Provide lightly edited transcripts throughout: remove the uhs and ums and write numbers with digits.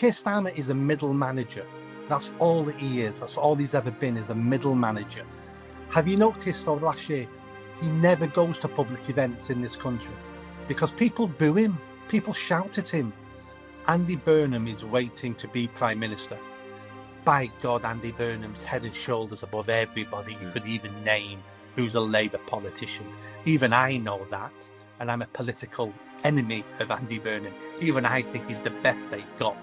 Keir Starmer is a middle manager. That's all that he is. That's all he's ever been, is a middle manager. Have you noticed over the last year, he never goes to public events in this country because people boo him, people shout at him. Andy Burnham is waiting to be Prime Minister. By God, Andy Burnham's head and shoulders above everybody you could even name who's a Labour politician. Even I know that, and I'm a political enemy of Andy Burnham. Even I think he's the best they've got.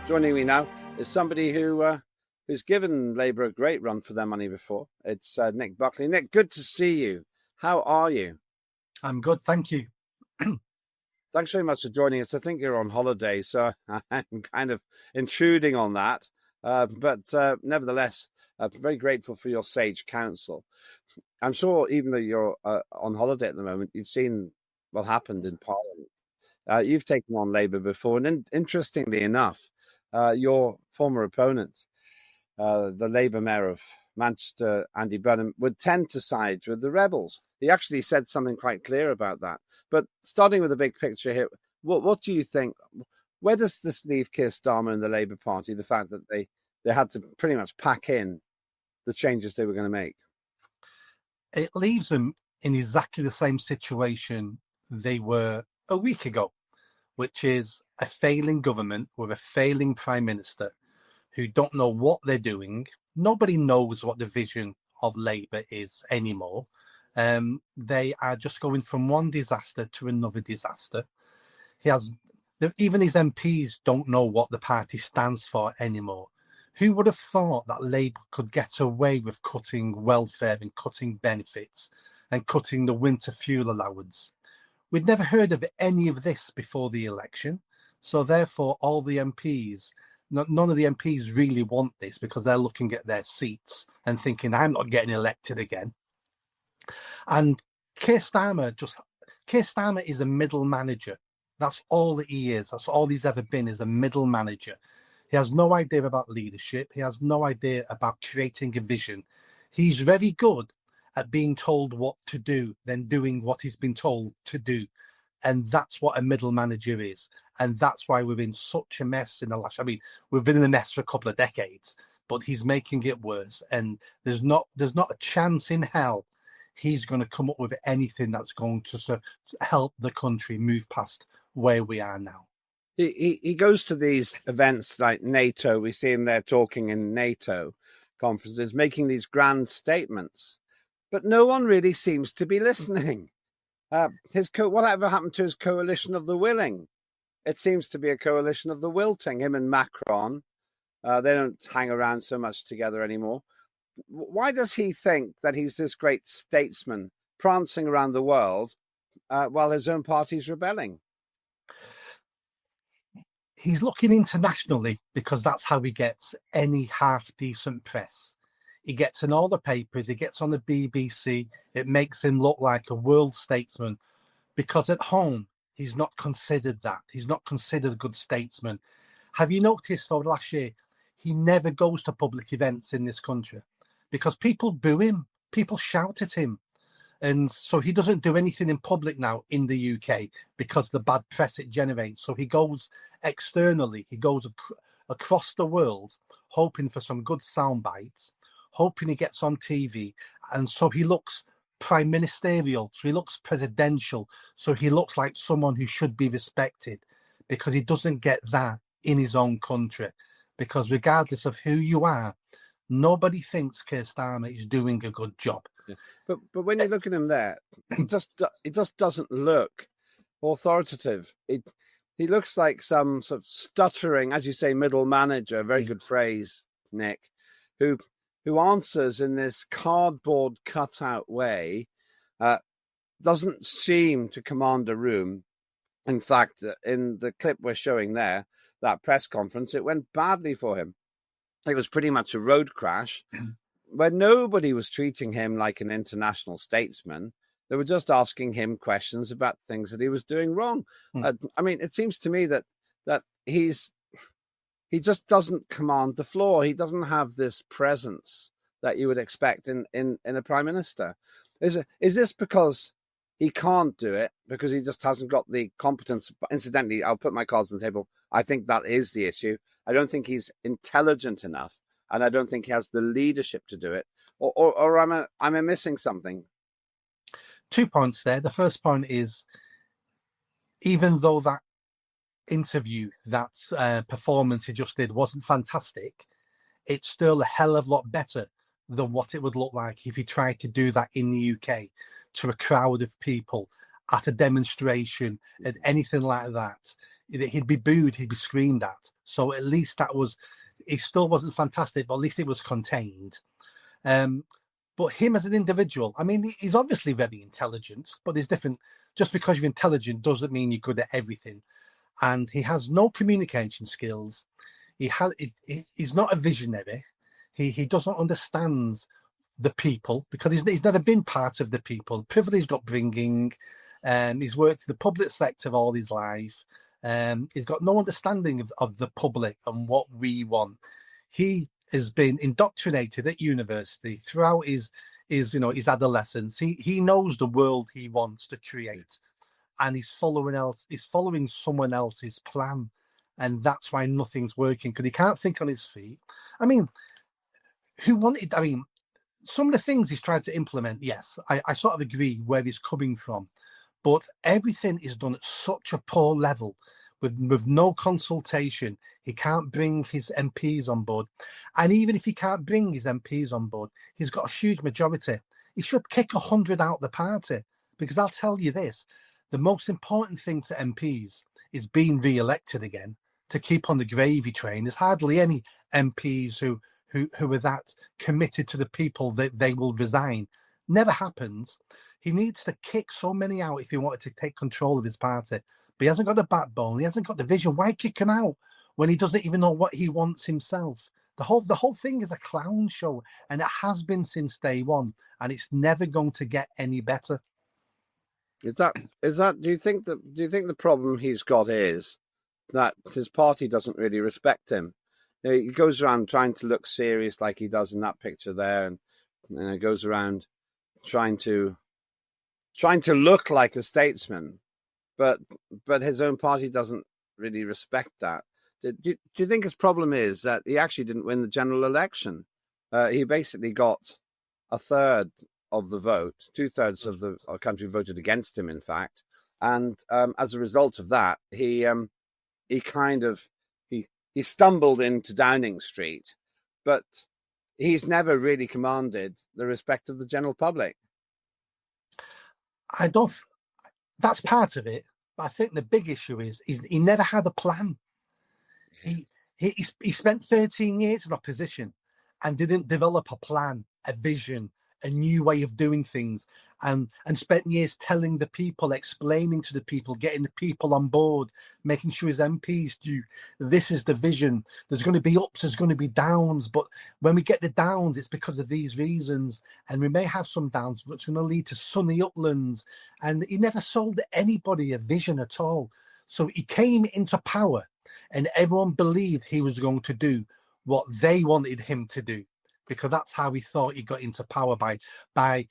Joining me now is somebody who's given Labour a great run for their money before. It's Nick Buckley. Nick, good to see you. How are you? I'm good, thank you. Thanks very much for joining us. I think you're on holiday, so I'm kind of intruding on that. But nevertheless, very grateful for your sage counsel. I'm sure even though you're on holiday at the moment, you've seen what happened in Parliament. You've taken on Labour before, and interestingly enough, your former opponent, the Labour mayor of Manchester, Andy Burnham, would tend to side with the rebels. He actually said something quite clear about that. But starting with the big picture here, what do you think? Where does this leave Keir Starmer and the Labour Party, the fact that they had to pretty much pack in the changes they were going to make? It leaves them in exactly the same situation they were a week ago, which is a failing government with a failing Prime Minister who don't know what they're doing. Nobody knows what the vision of Labour is anymore. They are just going from one disaster to another disaster. Even his MPs don't know what the party stands for anymore. Who would have thought that Labour could get away with cutting welfare and cutting benefits and cutting the winter fuel allowance? We'd never heard of any of this before the election. So therefore, all the MPs, none of the MPs really want this because they're looking at their seats and thinking, I'm not getting elected again. And Keir Starmer is a middle manager. That's all that he is. That's all he's ever been, is a middle manager. He has no idea about leadership. He has no idea about creating a vision. He's very good at being told what to do, then doing what he's been told to do. And that's what a middle manager is. And that's why we're in such a mess in the last, we've been in a mess for a couple of decades, but he's making it worse. And there's not a chance in hell he's going to come up with anything that's going to help the country move past where we are now. He goes to these events like NATO. We see him there talking in NATO conferences, making these grand statements, but no one really seems to be listening. Whatever happened to his coalition of the willing? It seems to be a coalition of the wilting. Him and Macron, they don't hang around so much together anymore. Why does he think that he's this great statesman prancing around the world while his own party's rebelling? He's looking internationally because that's how he gets any half-decent press. He gets in all the papers, he gets on the BBC. It makes him look like a world statesman because at home, he's not considered that. He's not considered a good statesman. Have you noticed over the last year, he never goes to public events in this country because people boo him, people shout at him. And so he doesn't do anything in public now in the UK because the bad press it generates. So he goes externally, he goes across the world, hoping for some good sound bites, hoping he gets on TV. And so he looks prime ministerial, so he looks presidential, so he looks like someone who should be respected because he doesn't get that in his own country. Because regardless of who you are, nobody thinks Keir Starmer is doing a good job. Yeah. But when you look at him there, it just doesn't look authoritative. He looks like some sort of stuttering, as you say, middle manager. Very good phrase, Nick, who answers in this cardboard cutout way, doesn't seem to command a room. In fact, in the clip we're showing there, that press conference, it went badly for him. It was pretty much a road crash where nobody was treating him like an international statesman. They were just asking him questions about things that he was doing wrong. It seems to me that he just doesn't command the floor. He doesn't have this presence that you would expect in a prime minister. Is this because he can't do it because he just hasn't got the competence. Incidentally, I'll put my cards on the table. I think that is the issue. I don't think he's intelligent enough, and I don't think he has the leadership to do it. Or am I missing something? 2 points there. The first point is, even though that interview, that performance he just did wasn't fantastic, it's still a hell of a lot better than what it would look like if he tried to do that in the UK to a crowd of people at a demonstration, at anything like that. He'd be booed, he'd be screamed at. So at least that was, it still wasn't fantastic, but at least it was contained. But him as an individual, I mean, he's obviously very intelligent, but there's different. Just because you're intelligent doesn't mean you're good at everything. And he has no communication skills. He's not a visionary. He doesn't understand the people because he's never been part of the people. Privileged upbringing, he's worked in the public sector all his life. He's got no understanding of the public and what we want. He has been indoctrinated at university throughout his adolescence. He knows the world he wants to create, and he's following someone else's plan, and that's why nothing's working, because he can't think on his feet. I mean, some of the things he's tried to implement, yes, I sort of agree where he's coming from, but everything is done at such a poor level with no consultation. He can't bring his MPs on board. And even if he can't bring his MPs on board, he's got a huge majority. He should kick 100 out the party, because I'll tell you this, the most important thing to MPs is being re-elected again, to keep on the gravy train. There's hardly any MPs who are that committed to the people that they will resign. Never happens. He needs to kick so many out if he wanted to take control of his party. But he hasn't got the backbone. He hasn't got the vision. Why kick him out when he doesn't even know what he wants himself? The whole thing is a clown show, and it has been since day one, and it's never going to get any better. Do you think the problem he's got is that his party doesn't really respect him? He goes around trying to look serious like he does in that picture there, and goes around trying to look like a statesman, but his own party doesn't really respect that. Do you think his problem is that he actually didn't win the general election? He basically got a third of the vote. 2/3 of the country voted against him, in fact, and as a result of that, he stumbled into Downing Street, but he's never really commanded the respect of the general public. That's part of it, but I think the big issue is he never had a plan. He spent 13 years in opposition and didn't develop a plan, a vision, a new way of doing things, and spent years telling the people, explaining to the people, getting the people on board, making sure his MPs do, this is the vision. There's going to be ups, there's going to be downs, but when we get the downs, it's because of these reasons, and we may have some downs, but it's going to lead to sunny uplands. And he never sold anybody a vision at all. So he came into power, and everyone believed he was going to do what they wanted him to do, because that's how he thought he got into power, by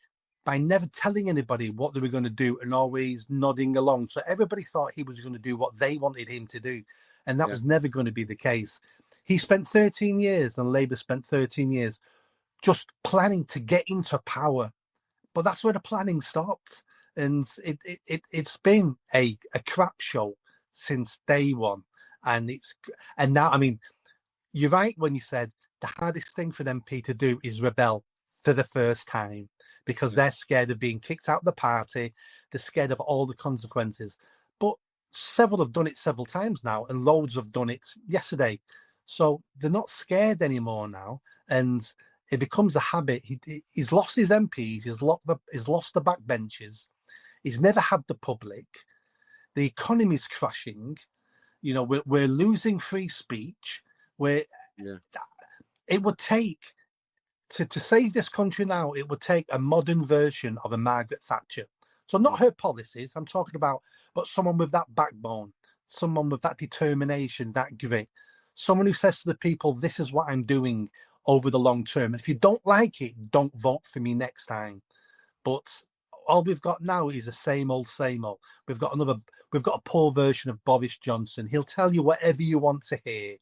never telling anybody what they were going to do and always nodding along. So everybody thought he was going to do what they wanted him to do, and that was never going to be the case. He spent 13 years, and Labour spent 13 years just planning to get into power, but that's where the planning stopped, and it's been a crap show since day one. And now, I mean, you're right when you said the hardest thing for an MP to do is rebel for the first time, because they're scared of being kicked out of the party. They're scared of all the consequences. But several have done it several times now, and loads have done it yesterday. So they're not scared anymore now, and it becomes a habit. He's lost his MPs. He's lost the backbenchers. He's never had the public. The economy's crashing. You know, we're losing free speech. It would take, to save this country now, it would take a modern version of a Margaret Thatcher. So not her policies, I'm talking about, but someone with that backbone, someone with that determination, that grit, someone who says to the people, this is what I'm doing over the long term. And if you don't like it, don't vote for me next time. But all we've got now is the same old, same old. We've got a poor version of Boris Johnson. He'll tell you whatever you want to hear,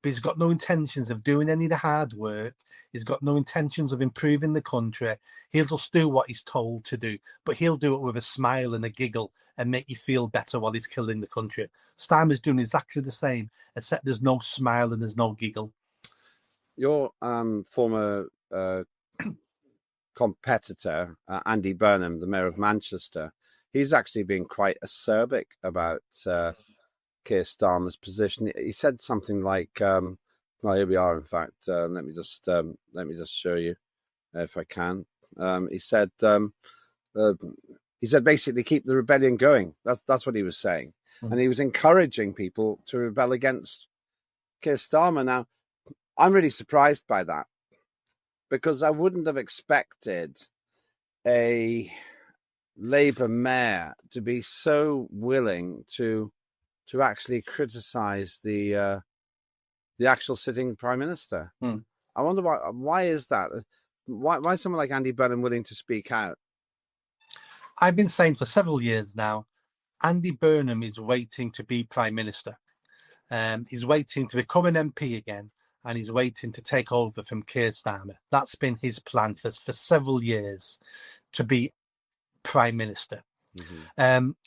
but he's got no intentions of doing any of the hard work. He's got no intentions of improving the country. He'll just do what he's told to do, but he'll do it with a smile and a giggle and make you feel better while he's killing the country. Starmer's doing exactly the same, except there's no smile and there's no giggle. Your former competitor, Andy Burnham, the mayor of Manchester, he's actually been quite acerbic about Keir Starmer's position. He said something like, "Well, here we are. In fact, let me just show you if I can." He said basically keep the rebellion going. That's what he was saying, and he was encouraging people to rebel against Keir Starmer. Now, I'm really surprised by that, because I wouldn't have expected a Labour mayor to be so willing to actually criticise the actual sitting Prime Minister. I wonder why is that? Why is someone like Andy Burnham willing to speak out? I've been saying for several years now, Andy Burnham is waiting to be Prime Minister. He's waiting to become an MP again, and he's waiting to take over from Keir Starmer. That's been his plan for several years, to be Prime Minister.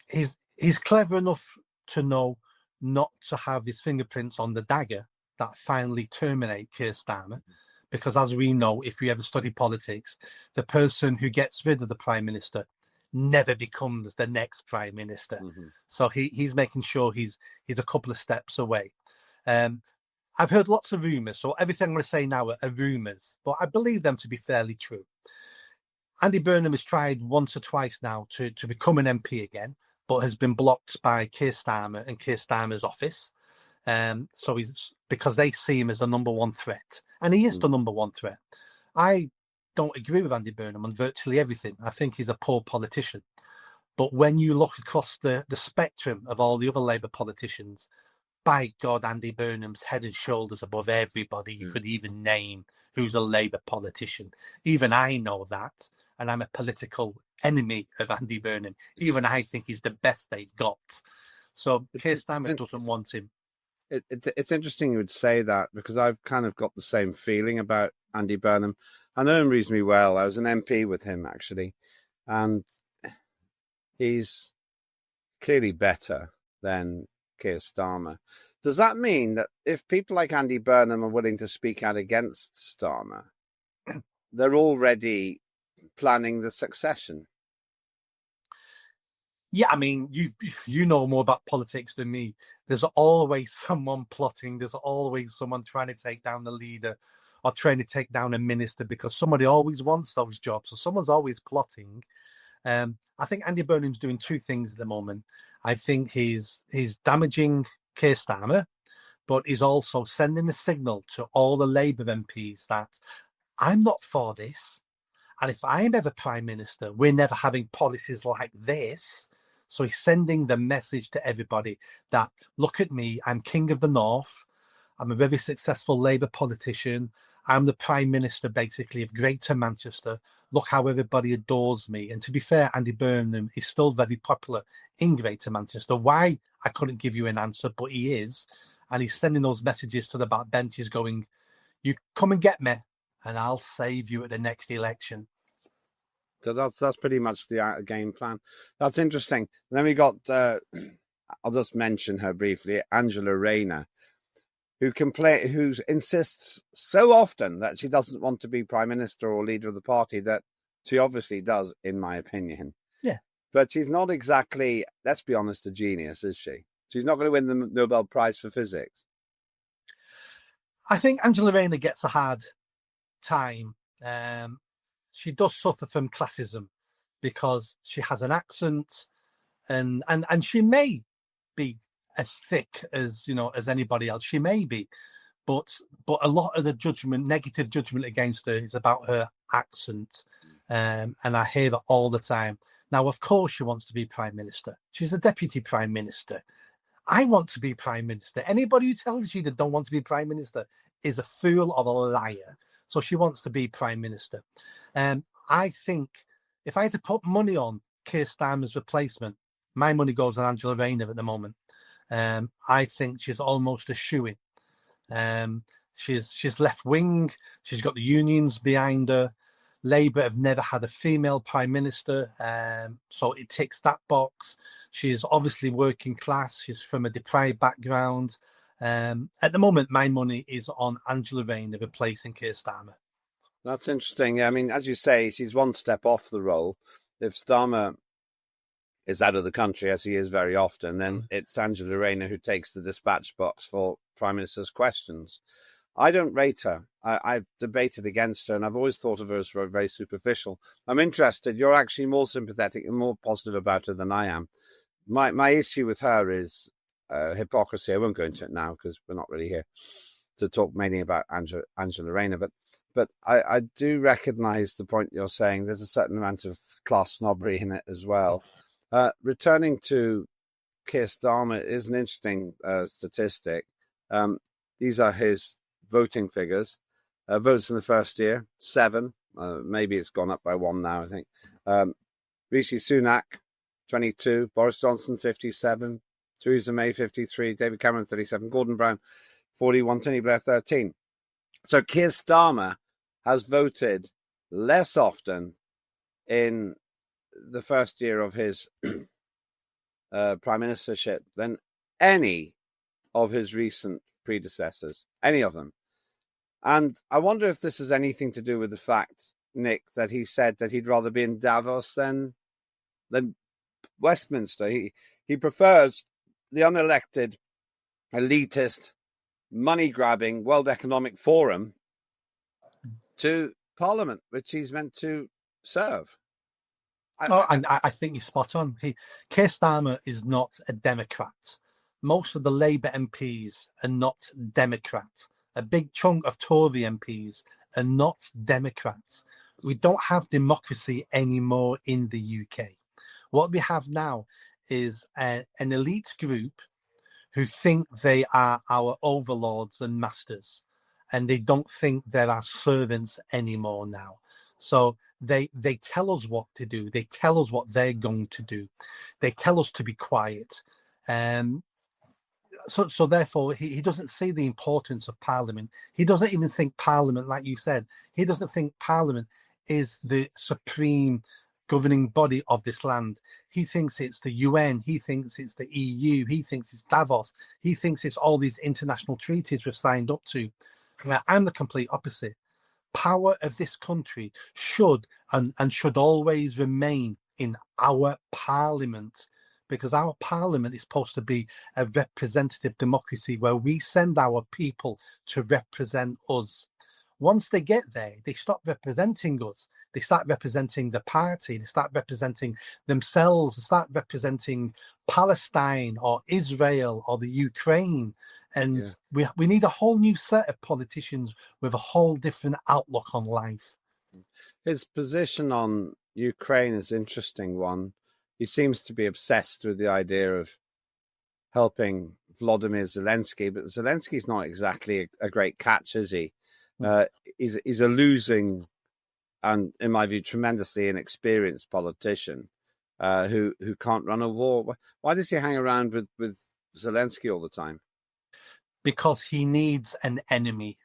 He's clever enough to know not to have his fingerprints on the dagger that finally terminate Keir Starmer, because as we know, if we ever study politics, the person who gets rid of the Prime Minister never becomes the next Prime Minister. So he's making sure he's a couple of steps away. I've heard lots of rumours, so everything I'm going to say now are rumours, but I believe them to be fairly true. Andy Burnham has tried once or twice now to become an MP again, but has been blocked by Keir Starmer and Keir Starmer's office. So he's, because they see him as the number one threat, and he is the number one threat. I don't agree with Andy Burnham on virtually everything. I think he's a poor politician. But when you look across the spectrum of all the other Labour politicians, by God, Andy Burnham's head and shoulders above everybody you could even name who's a Labour politician. Even I know that, and I'm a political enemy of Andy Burnham. Even I think he's the best they've got. So Keir Starmer doesn't want him. It's interesting you would say that, because I've kind of got the same feeling about Andy Burnham. I know him reasonably well. I was an MP with him, actually, and he's clearly better than Keir Starmer. Does that mean that if people like Andy Burnham are willing to speak out against Starmer, they're already planning the succession? Yeah, I mean, you know more about politics than me. There's always someone plotting. There's always someone trying to take down the leader or trying to take down a minister, because somebody always wants those jobs. So someone's always plotting. I think Andy Burnham's doing two things at the moment. I think he's damaging Keir Starmer, but he's also sending a signal to all the Labour MPs that I'm not for this. And if I'm ever Prime Minister, we're never having policies like this. So he's sending the message to everybody that, look at me, I'm King of the North. I'm a very successful Labour politician. I'm the Prime Minister, basically, of Greater Manchester. Look how everybody adores me. And to be fair, Andy Burnham is still very popular in Greater Manchester. Why? I couldn't give you an answer, but he is. And he's sending those messages to the backbenches going, you come and get me, and I'll save you at the next election. So that's pretty much the game plan. That's interesting. And then we got, I'll just mention her briefly, Angela Rayner, who insists so often that she doesn't want to be Prime Minister or leader of the party, that she obviously does, in my opinion. Yeah. But she's not exactly, let's be honest, a genius, is she? She's not going to win the Nobel Prize for Physics. I think Angela Rayner gets a hard time. She does suffer from classism because she has an accent, and she may be as thick as anybody else. She may be, but a lot of the negative judgment against her is about her accent, and I hear that all the time. Now, of course, she wants to be Prime Minister. She's a Deputy Prime Minister. I want to be Prime Minister. Anybody who tells you they don't want to be Prime Minister is a fool or a liar. So she wants to be Prime Minister. I think if I had to put money on Keir Starmer's replacement, my money goes on Angela Rayner at the moment. I think she's almost a shoo-in. She's left wing. She's got the unions behind her. Labour have never had a female prime minister, so it ticks that box. She is obviously working class. She's from a deprived background. At the moment, my money is on Angela Rayner replacing Keir Starmer. That's interesting. I mean, as you say, she's one step off the role. If Starmer is out of the country, as he is very often, then it's Angela Rayner who takes the dispatch box for Prime Minister's questions. I don't rate her. I've debated against her, and I've always thought of her as very superficial. I'm interested. You're actually more sympathetic and more positive about her than I am. My issue with her is hypocrisy. I won't go into it now because we're not really here to talk mainly about Angela Rayner, but I do recognise the point you're saying. There's a certain amount of class snobbery in it as well. Returning to Keir Starmer is an interesting statistic. These are his voting figures. Votes in the first year, 7. Maybe it's gone up by 1 now, I think. Rishi Sunak, 22. Boris Johnson, 57. Theresa May, 53. David Cameron, 37. Gordon Brown, 41. Tony Blair, 13. So Keir Starmer has voted less often in the first year of his prime ministership than any of his recent predecessors, any of them. And I wonder if this has anything to do with the fact, Nick, that he said that he'd rather be in Davos than Westminster. He prefers the unelected, elitist, money-grabbing World Economic Forum to Parliament, which he's meant to serve. I think you're spot on. Keir Starmer is not a Democrat. Most of the Labour MPs are not Democrats. A big chunk of Tory MPs are not Democrats. We don't have democracy anymore in the UK. What we have now is an elite group who think they are our overlords and masters, and they don't think they're our servants anymore now. So they tell us what to do. They tell us what they're going to do. They tell us to be quiet. So therefore, he doesn't see the importance of Parliament. He doesn't even think Parliament, like you said, he doesn't think Parliament is the supreme governing body of this land. He thinks it's the UN. He thinks it's the EU. He thinks it's Davos. He thinks it's all these international treaties we've signed up to. I'm the complete opposite. Power of this country should and should always remain in our Parliament, because our Parliament is supposed to be a representative democracy where we send our people to represent us. Once they get there, they stop representing us. They start representing the party. They start representing themselves. They start representing Palestine or Israel or the Ukraine. And we need a whole new set of politicians with a whole different outlook on life. His position on Ukraine is an interesting one. He seems to be obsessed with the idea of helping Volodymyr Zelensky, but Zelensky's not exactly a great catch, is he? He's a losing and, in my view, tremendously inexperienced politician who can't run a war. Why does he hang around with Zelensky all the time? Because he needs an enemy.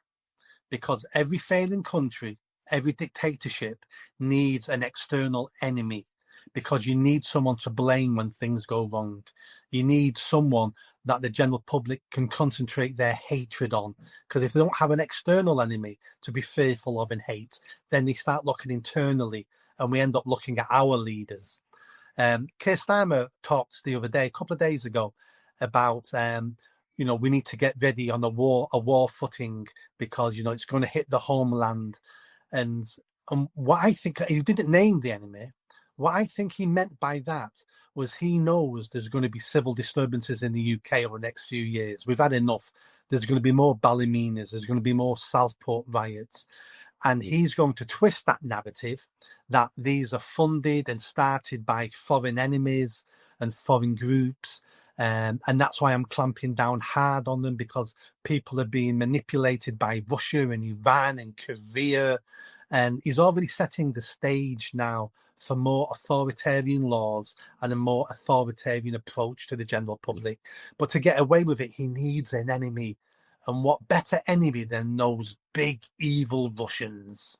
Because every failing country, every dictatorship needs an external enemy. Because you need someone to blame when things go wrong. You need someone that the general public can concentrate their hatred on. Because if they don't have an external enemy to be fearful of and hate, then they start looking internally, and we end up looking at our leaders. Keir Starmer talked the other day, a couple of days ago, about we need to get ready on a war footing because it's going to hit the homeland. And what I think, he didn't name the enemy. What I think he meant by that was he knows there's going to be civil disturbances in the UK over the next few years. We've had enough. There's going to be more Ballymeenas. There's going to be more Southport riots. And he's going to twist that narrative that these are funded and started by foreign enemies and foreign groups. And that's why I'm clamping down hard on them, because people are being manipulated by Russia and Iran and Korea. And he's already setting the stage now for more authoritarian laws and a more authoritarian approach to the general public. But to get away with it, he needs an enemy. And what better enemy than those big evil Russians?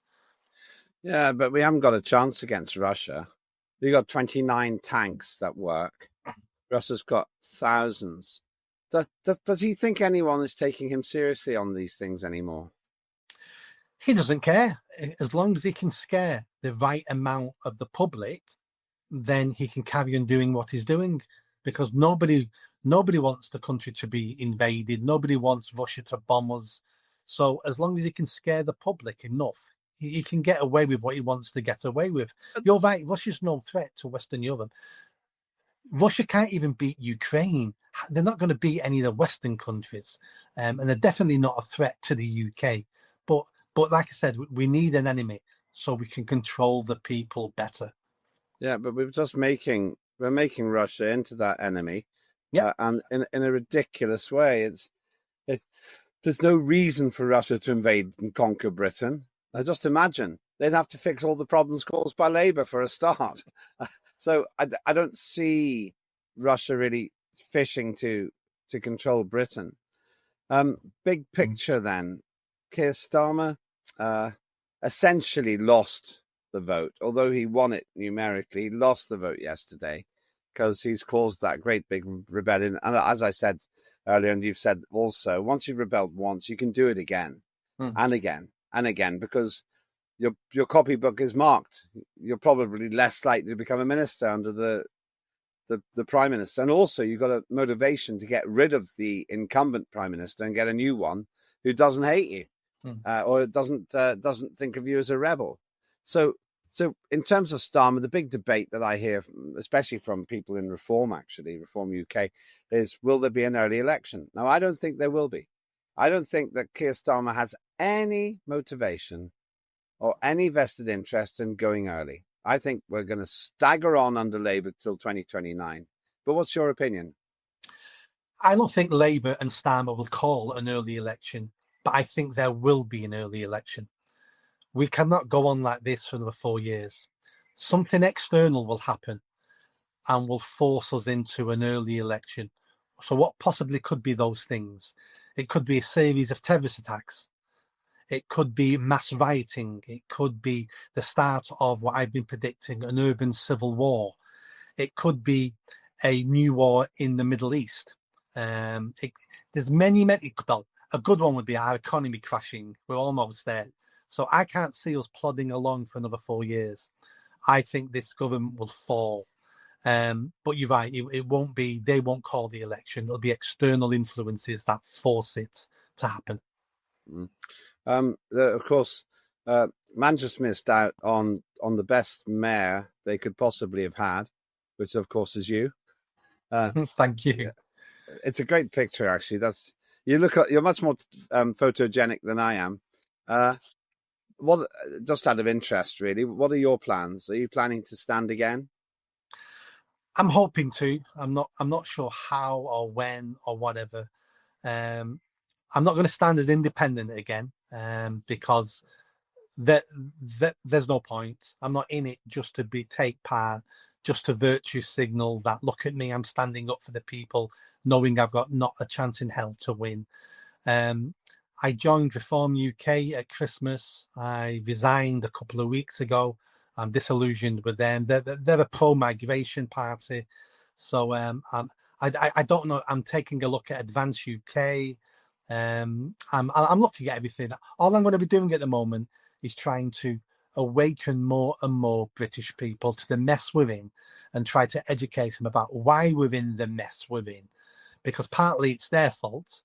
Yeah, but we haven't got a chance against Russia. We've got 29 tanks that work. Russia's got thousands. Does he think anyone is taking him seriously on these things anymore? He doesn't care. As long as he can scare the right amount of the public, then he can carry on doing what he's doing, because nobody wants the country to be invaded. Nobody wants Russia to bomb us. So as long as he can scare the public enough, he can get away with what he wants to get away with. You're right. Russia's no threat to Western Europe. Russia can't even beat Ukraine. They're not going to beat any of the Western countries, and they're definitely not a threat to the UK. But like I said, we need an enemy so we can control the people better. Yeah, but we're making Russia into that enemy, and in a ridiculous way. There's no reason for Russia to invade and conquer Britain. Just imagine they'd have to fix all the problems caused by Labour for a start. So I don't see Russia really fishing to control Britain. Big picture then, Keir Starmer essentially lost the vote, although he won it numerically. He lost the vote yesterday because he's caused that great big rebellion. And as I said earlier, and you've said also, once you've rebelled once, you can do it again and again and again, because your copybook is marked. You're probably less likely to become a minister under the prime minister, and also you've got a motivation to get rid of the incumbent prime minister and get a new one who doesn't hate you or doesn't think of you as a rebel. So in terms of Starmer, the big debate that I hear, especially from people in Reform UK, is will there be an early election? Now, I don't think there will be. I don't think that Keir Starmer has any motivation or any vested interest in going early. I think we're going to stagger on under Labour till 2029. But what's your opinion? I don't think Labour and Starmer will call an early election, but I think there will be an early election. We cannot go on like this for another 4 years. Something external will happen and will force us into an early election. So what possibly could be those things? It could be a series of terrorist attacks. It could be mass rioting. It could be the start of what I've been predicting, an urban civil war. It could be a new war in the Middle East. There's many. Well, a good one would be our economy crashing. We're almost there. So I can't see us plodding along for another 4 years. I think this government will fall. But you're right, it won't be, they won't call the election. It'll be external influences that force it to happen. Of course, Manchester missed out on the best mayor they could possibly have had, which of course is you. Thank you. It's a great picture, actually. You're much more photogenic than I am. What, just out of interest, really, what are your plans? Are you planning to stand again? I'm hoping to. I'm not sure how or when or whatever. I'm not going to stand as independent again because there's no point. I'm not in it just to take part, just to virtue signal that look at me, I'm standing up for the people, knowing I've got not a chance in hell to win. I joined Reform UK at Christmas. I resigned a couple of weeks ago. I'm disillusioned with them. They're a pro-migration party. So I don't know. I'm taking a look at Advance UK. I'm looking at everything. All I'm going to be doing at the moment is trying to awaken more and more British people to the mess we're in and try to educate them about why we're in the mess we're in. Because partly it's their fault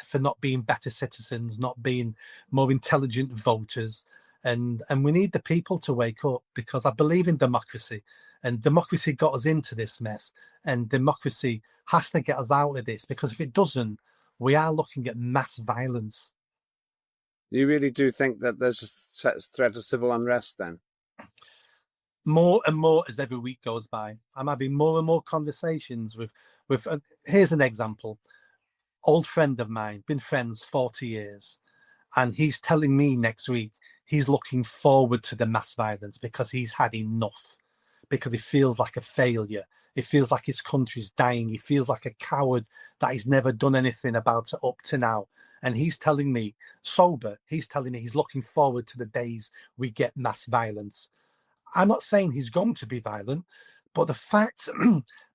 for not being better citizens, not being more intelligent voters. And we need the people to wake up, because I believe in democracy, and democracy got us into this mess, and democracy has to get us out of this, because if it doesn't, we are looking at mass violence. You really do think that there's a threat of civil unrest then? More and more as every week goes by. I'm having more and more conversations with here's an example. Old friend of mine, been friends 40 years, and he's telling me next week he's looking forward to the mass violence because he's had enough. because he feels like a failure. He feels like his country's dying. He feels like a coward that he's never done anything about it up to now. And he's telling me, sober, he's telling me he's looking forward to the days we get mass violence. I'm not saying he's going to be violent, but the fact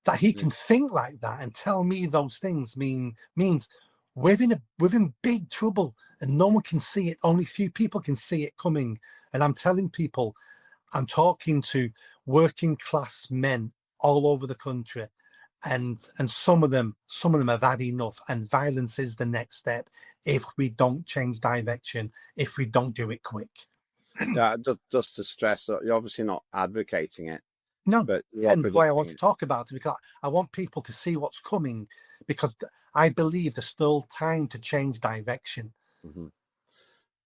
that he can think like that and tell me those things means we're in big trouble, and no one can see it. Only few people can see it coming. And I'm telling people, I'm talking to working class men all over the country, and some of them have had enough, and violence is the next step if we don't change direction, if we don't do it quick. Yeah, just to stress that you're obviously not advocating it. No, but and why I want to talk about it, because I want people to see what's coming, because I believe there's still time to change direction. Mm-hmm.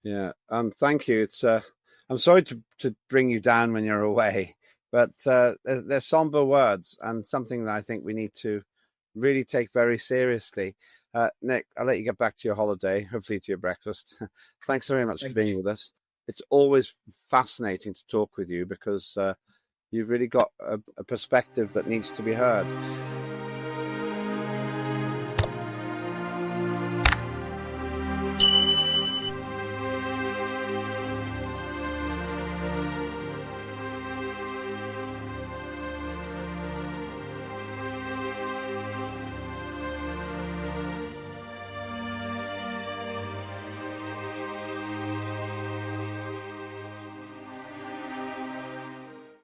Yeah, thank you. It's I'm sorry to bring you down when you're away, but there's somber words and something that I think we need to really take very seriously. Nick, I'll let you get back to your holiday, hopefully to your breakfast. Thanks very much for being with us. It's always fascinating to talk with you because you've really got a perspective that needs to be heard.